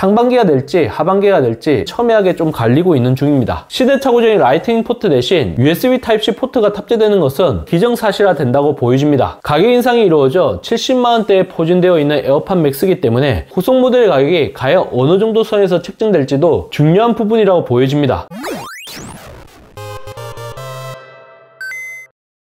상반기가 될지 하반기가 될지 첨예하게 좀 갈리고 있는 중입니다. 시대착오적인 라이트닝 포트 대신 USB Type-C 포트가 탑재되는 것은 기정사실화 된다고 보여집니다. 가격 인상이 이루어져 70만원대에 포진되어 있는 에어팟 맥스이기 때문에 후속 모델의 가격이 과연 어느 정도 선에서 책정될지도 중요한 부분이라고 보여집니다.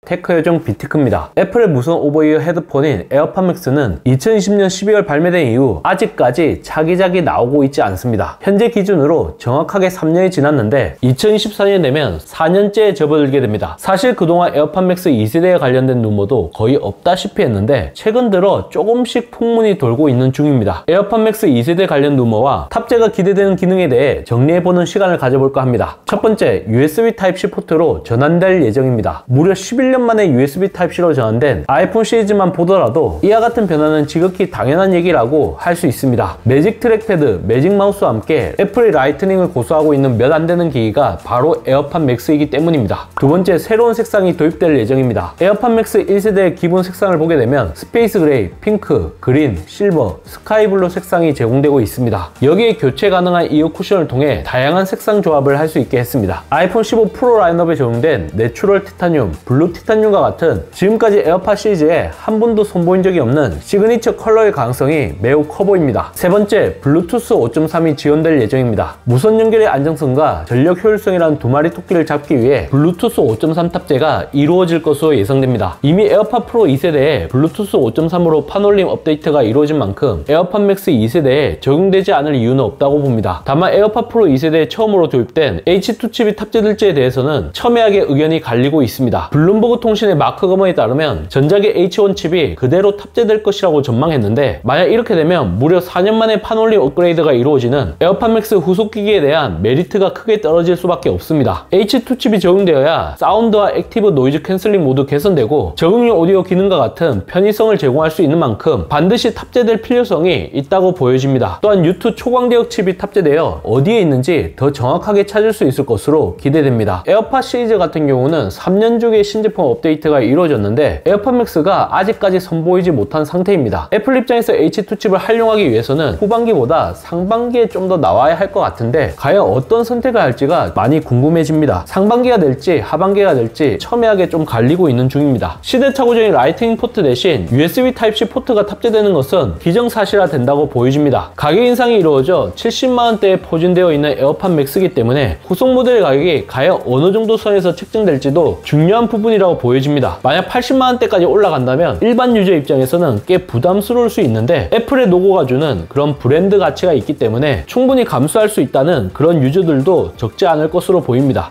테크 요정 비티크입니다. 애플의 무선 오버이어 헤드폰인 에어팟 맥스는 2020년 12월 발매된 이후 아직까지 차기작이 나오고 있지 않습니다. 현재 기준으로 정확하게 3년이 지났는데 2024년 되면 4년째에 접어들게 됩니다. 사실 그동안 에어팟 맥스 2세대에 관련된 루머도 거의 없다시피 했는데 최근 들어 조금씩 풍문이 돌고 있는 중입니다. 에어팟 맥스 2세대 관련 루머와 탑재가 기대되는 기능에 대해 정리해보는 시간을 가져볼까 합니다. 첫 번째, USB Type-C 포트로 전환될 예정입니다. 무려 11년 만에 USB Type-C로 전환된 아이폰 시리즈만 보더라도 이와 같은 변화는 지극히 당연한 얘기라고 할 수 있습니다. 매직 트랙패드, 매직 마우스와 함께 애플이 라이트닝을 고수하고 있는 몇 안 되는 기기가 바로 에어팟 맥스이기 때문입니다. 두 번째, 새로운 색상이 도입될 예정입니다. 에어팟 맥스 1세대의 기본 색상을 보게 되면 스페이스 그레이, 핑크, 그린, 실버, 스카이 블루 색상이 제공되고 있습니다. 여기에 교체 가능한 이어 쿠션을 통해 다양한 색상 조합을 할 수 있게 했습니다. 아이폰 15 프로 라인업에 적용된 내추럴 티타늄, 블루 티타늄과 같은 지금까지 에어팟 시리즈에 한 번도 선보인 적이 없는 시그니처 컬러의 가능성이 매우 커 보입니다. 세 번째, 블루투스 5.3이 지원될 예정입니다. 무선 연결의 안정성과 전력 효율성이라는 두 마리 토끼를 잡기 위해 블루투스 5.3 탑재가 이루어질 것으로 예상됩니다. 이미 에어팟 프로 2세대에 블루투스 5.3으로 판올림 업데이트가 이루어진 만큼 에어팟 맥스 2세대에 적용되지 않을 이유는 없다고 봅니다. 다만 에어팟 프로 2세대에 처음으로 도입된 H2 칩이 탑재될지에 대해서는 첨예하게 의견이 갈리고 있습니다. 블룸버그 통신의 마크 거머에 따르면 전작의 H1 칩이 그대로 탑재될 것이라고 전망했는데 만약 이렇게 되면 무려 4년 만에 판올림 업그레이드가 이루어지는 에어팟 맥스 후속 기기에 대한 메리트가 크게 떨어질 수밖에 없습니다. H2 칩이 적용되어야 사운드와 액티브 노이즈 캔슬링 모두 개선되고 적응용 오디오 기능과 같은 편의성을 제공할 수 있는 만큼 반드시 탑재될 필요성이 있다고 보여집니다. 또한 U2 초광대역 칩이 탑재되어 어디에 있는지 더 정확하게 찾을 수 있을 것으로 기대됩니다. 에어팟 시리즈 같은 경우는 3년 주기의 신제품 업데이트가 이루어졌는데 에어팟 맥스가 아직까지 선보이지 못한 상태입니다. 애플 입장에서 H2 칩을 활용하기 위해서는 후반기보다 상반기에 좀 더 나와야 할 것 같은데 과연 어떤 선택을 할지가 많이 궁금해집니다. 상반기가 될지 하반기가 될지 첨예하게 좀 갈리고 있는 중입니다. 시대착오적인 라이트닝 포트 대신 USB Type-C 포트가 탑재되는 것은 기정사실화 된다고 보여집니다. 가격 인상이 이루어져 70만원대에 포진되어 있는 에어팟 맥스이기 때문에 후속 모델의 가격이 과연 어느 정도 선에서 책정될지도 중요한 부분이라고 보여집니다. 만약 80만원대까지 올라간다면 일반 유저 입장에서는 꽤 부담스러울 수 있는데 애플의 노고가 주는 그런 브랜드 가치가 있기 때문에 충분히 감수할 수 있다는 그런 유저들도 적지 않을 것으로 보입니다.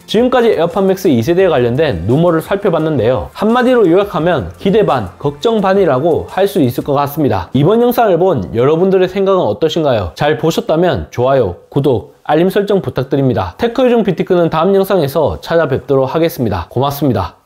지금까지 에어팟 맥스 2세대에 관련된 루머를 살펴봤는데요. 한마디로 요약하면 기대 반, 걱정 반이라고 할 수 있을 것 같습니다. 이번 영상을 본 여러분들의 생각은 어떠신가요? 잘 보셨다면 좋아요, 구독, 알림 설정 부탁드립니다. 테크 요정 비티크는 다음 영상에서 찾아뵙도록 하겠습니다. 고맙습니다.